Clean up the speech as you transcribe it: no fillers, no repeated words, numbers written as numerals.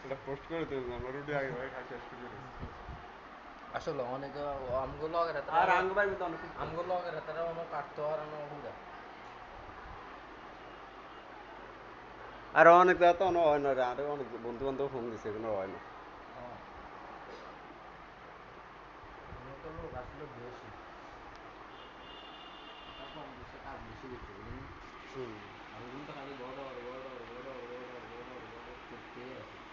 এটা পোস্ট করে দেব আমরা রুটি আগে ভাই খাই শেষ করে দেব আসলে অনেকে আমগো লগের আর আঙ্গ ভাই তো অনেক আমগো লগের তারা অনেক কাটতো আর হুদা আর অনেক জায়গা তো হয় না রে আরে অনেক বন্ধু বান্ধব ফোন দিছে কোনো হয় না তো লোক আসলে বেশি তারপর দেশে কাজ বেশি দিচ্ছে বুঝলি আমি কিন্তু খালি বড় করতে